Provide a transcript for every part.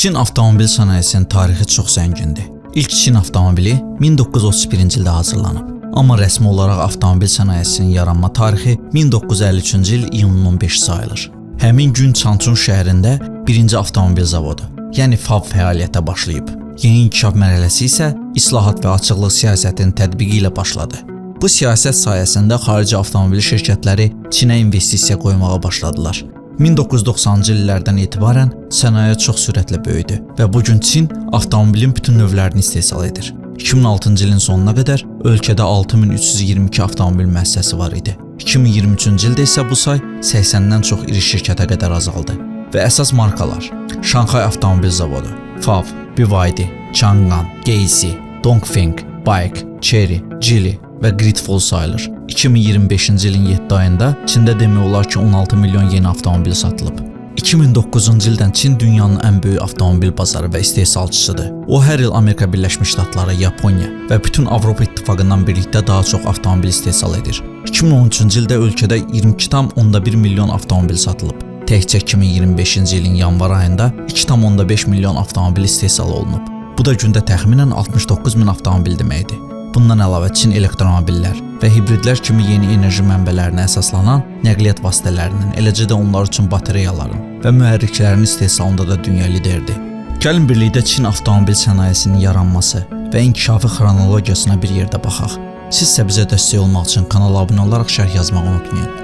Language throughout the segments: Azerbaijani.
Çin avtomobil sənayesinin tarixi çox zəngindir. İlk Çin avtomobili 1931-ci ildə hazırlanıb. Amma rəsmi olaraq avtomobil sənayesinin yaranma tarixi 1953-cü il iyunun 15 sayılır. Həmin gün Çançun şəhərində birinci avtomobil zavodu, yəni FAV fəaliyyətə başlayıb. Yeni inkişaf mərhələsi isə islahat və açıqlıq siyasətinin tətbiqi ilə başladı. Bu siyasət sayəsində xarici avtomobil şirkətləri Çinə investisiya qoymağa başladılar. 1990-cı illərdən etibarən sənaye çox sürətlə böyüdü və bugün Çin avtomobilin bütün növlərini istehsal edir. 2006-cı ilin sonuna qədər ölkədə 6322 avtomobil müəssisəsi var idi. 2023-cü ildə isə bu say 80-dən çox iri şirkətə qədər azaldı və əsas markalar Şanxay Avtomobil Zavodu, FAV, BYD, Changan, Geely, Dongfeng, Bike, Chery, Geely və Gridful sayılır. 2025-ci ilin 7 ayında Çində demək olar ki 16 milyon yeni avtomobil satılıb. 2009-cu ildən Çin dünyanın ən böyük avtomobil bazarı və istehsalçısıdır. O hər il Amerika Birləşmiş Ştatları, Yaponiya və bütün Avropa İttifaqından birlikdə daha çox avtomobil istehsal edir. 2013-cü ildə ölkədə 22,1 milyon avtomobil satılıb. Təkcə 2025-ci ilin yanvar ayında 2,5 milyon avtomobil istehsal olunub. Bu da gündə təxminən 69 min avtomobil deməkdir. Bundan əlavə Çin elektromobillər və hibridlər kimi yeni enerji mənbələrinə əsaslanan nəqliyyat vasitələrinin, eləcə də onlar üçün batareyaların və mühərriklərin istehsalında da dünya liderdir. Gəlin birlikdə Çin avtomobil sənayesinin yaranması və inkişafı xronologiyasına bir yerdə baxaq. Siz isə bizə dəstək olmaq üçün kanala abunə olaraq şərh yazmağı unutmayın.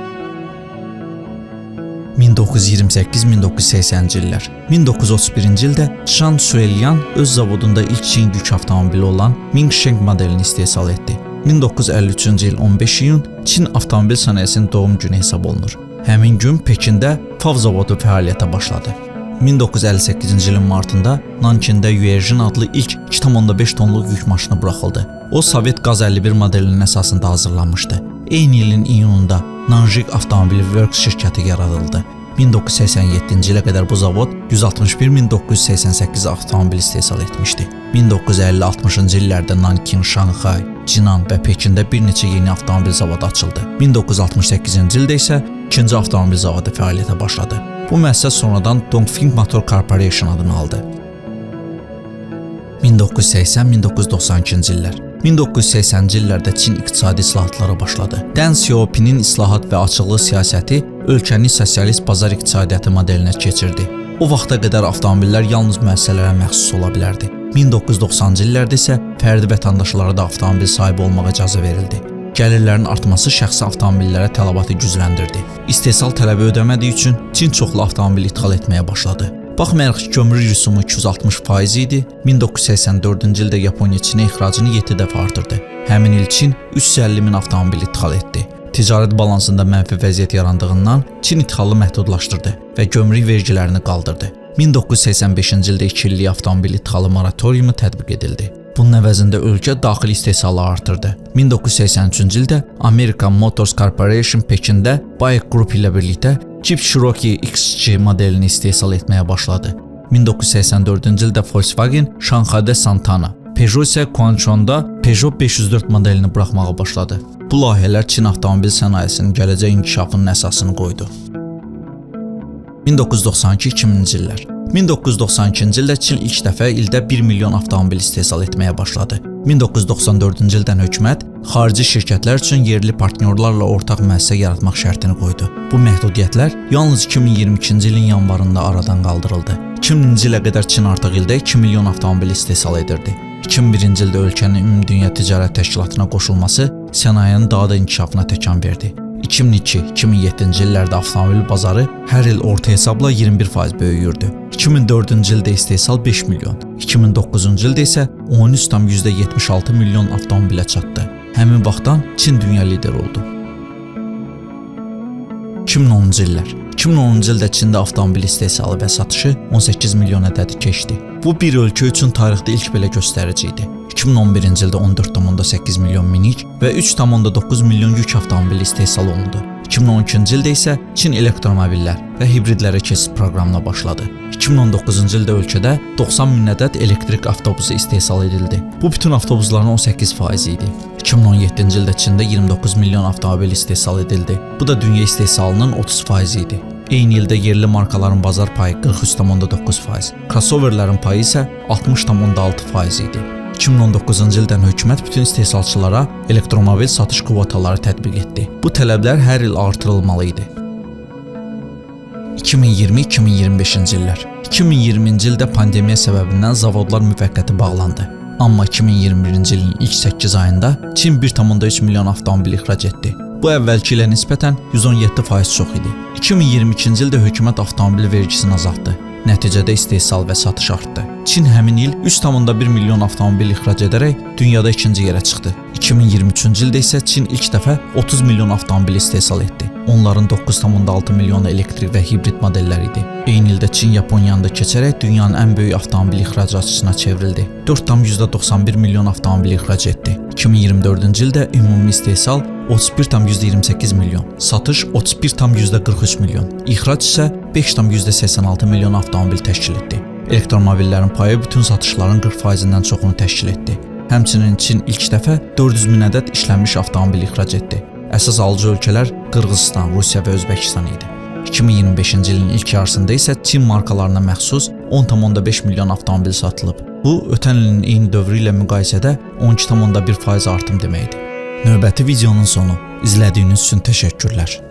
1928-1980-ci illər. 1931-ci ildə Chan Suelian öz zavodunda ilk Çin yük avtomobili olan Mingsheng modelini istehsal etdi. 1953-cü il 15 iyun Çin avtomobil sənayesinin doğum günü hesab olunur. Həmin gün Pekində FAV zavodu fəaliyyətə başladı. 1958-ci ilin martında Nankində Yuejin adlı ilk 2,5 tonluq yük maşını buraxıldı. O, Sovet Qaz 51 modelinin əsasında hazırlanmışdı. Eyni ilin iyununda Nanjing Avtomobil Works şirkəti yaradıldı. 1987-ci ilə qədər bu zavod 161.988 avtomobil istehsal etmişdi. 1950-60-cı illərdə Nanking, Şanxay, Cinan və Pekində bir neçə yeni avtomobil zavodu açıldı. 1968-ci ildə isə ikinci avtomobil zavodu fəaliyyətə başladı. Bu müəssisə sonradan Dongfeng Motor Corporation adını aldı. 1980-1992-ci illər. 1980-ci illərdə Çin iqtisadi islahatlara başladı. Deng Xiaoping'in islahat və açıqlıq siyasəti ölkəni sosialist bazar iqtisadiyyatı modelinə keçirdi. O vaxta qədər avtomobillər yalnız müəssisələrə məxsus ola bilərdi. 1990-cı illərdə isə fərdi vətəndaşlara da avtomobil sahibi olmağa icazə verildi. Gəlirlərin artması şəxsi avtomobillərə tələbatı gücləndirdi. İstehsal tələbi ödəmədiyi üçün Çin çoxlu avtomobil ixal etməyə başladı. Baxmayaraq ki, gömrük rüsumu 260% idi, 1984-cü ildə Yaponiya Çinə ixracını 7 dəfə artırdı. Həmin il Çin 350 min avtomobil ixal etdi. Ticarət balansında mənfi vəziyyət yarandığından Çin ixalı məhdudlaşdırdı və gömrük vergilərini qaldırdı. 1985-ci ildə 2 illik avtomobil ixalı moratoriumu tətbiq edildi. Bunun əvəzində ölkə daxili istehsalı artırdı. 1983-cü ildə American Motors Corporation Pekində Bike Group ilə birlikdə Jeep Cherokee XG modelini istehsal etməyə başladı. 1984-cü ildə Volkswagen Şanxayda Santana, Peugeot isə Quanchonda Peugeot 504 modelini buraxmağa başladı. Bu layihələr Çin avtomobil sənayesinin gələcək inkişafının əsasını qoydu. 1992-2000-ci illər. 1992-ci ildə Çin ilk dəfə ildə 1 milyon avtomobil istehsal etməyə başladı. 1994-cü ildən hökumət xarici şirkətlər üçün yerli partnyorlarla ortaq müəssisə yaratmaq şərtini qoydu. Bu məhdudiyyətlər yalnız 2022-ci ilin yanvarında aradan qaldırıldı. 2000-ci ilə qədər Çin artıq ildə 2 milyon avtomobil istehsal edirdi. 2001-ci ildə ölkənin Ümumdünya Ticarət Təşkilatına qoşulması sənayenin daha da inkişafına təkan verdi. 2002-2007-ci illərdə avtomobil bazarı hər il orta hesabla 21% böyüyürdü. 2004-cü ildə istehsal 5 milyon, 2009-cu ildə isə 13,76 milyon avtomobilə çatdı. Həmin vaxtdan Çin dünya lideri oldu. 2010-cu illər. 2010-cu ildə Çində avtomobil istehsalı və satışı 18 milyon ədədi keçdi. Bu bir ölkə üçün tarixdə ilk belə göstərici idi. 2011-ci ildə 14,8 milyon minik və 3,9 milyon yük avtomobili istehsal olundu. 2012-ci ildə isə Çin elektromobillər və hibridlərə keçid proqramına başladı. 2019-cu ildə ölkədə 90 min ədəd elektrik avtobusu istehsal edildi. Bu bütün avtobusların 18% idi. 2017-ci ildə Çində 29 milyon avtomobil istehsal edildi. Bu da dünya istehsalının 30% idi. Eyni ildə yerli markaların bazar payı 43,9%, crossoverlərin payı isə 60,6% idi. 2019-cu ildən hökumət bütün istehsalçılara elektromobil satış kvotaları tətbiq etdi. Bu tələblər hər il artırılmalı idi. 2020-2025-ci illər. 2020-ci ildə pandemiya səbəbindən zavodlar müvəqqəti bağlandı. Amma 2021-ci ilin ilk 8 ayında Çin 1,3 milyon avtomobil ixrac etdi. Bu əvvəlki ilə nisbətən 117% çox idi. 2022-ci ildə hökumət avtomobil vergisini azaltdı. Nəticədə istehsal və satış artdı. Çin həmin il 3,1 milyon avtomobil ixrac edərək dünyada ikinci yerə çıxdı. 2023-cü ildə isə Çin ilk dəfə 30 milyon avtomobil istehsal etdi. Onların 9,6 milyonu elektrik və hibrid modellər idi. Eyni ildə Çin Yaponiyanı da keçərək dünyanın ən böyük avtomobil ixracatçısına çevrildi. 4,91 milyon avtomobil ixrac etdi. 2024-cü ildə ümumi istehsal 31,28 milyon, satış 31,43 milyon, ixrac isə 5,86 milyon avtomobil təşkil etdi. Elektromobillərin payı bütün satışların 40%-dən çoxunu təşkil etdi. Həmçinin Çin ilk dəfə 400 min ədəd işlənmiş avtomobil ixrac etdi. Əsas alıcı ölkələr Qırğızistan, Rusiya və Özbəkistan idi. 2025-ci ilin ilk yarısında isə Çin markalarına məxsus 10,5 milyon avtomobil satılıb. Bu, ötən ilin eyni dövrü ilə müqayisədə 12,1% artım deməkdir. Növbəti videonun sonu. İzlədiyiniz üçün təşəkkürlər.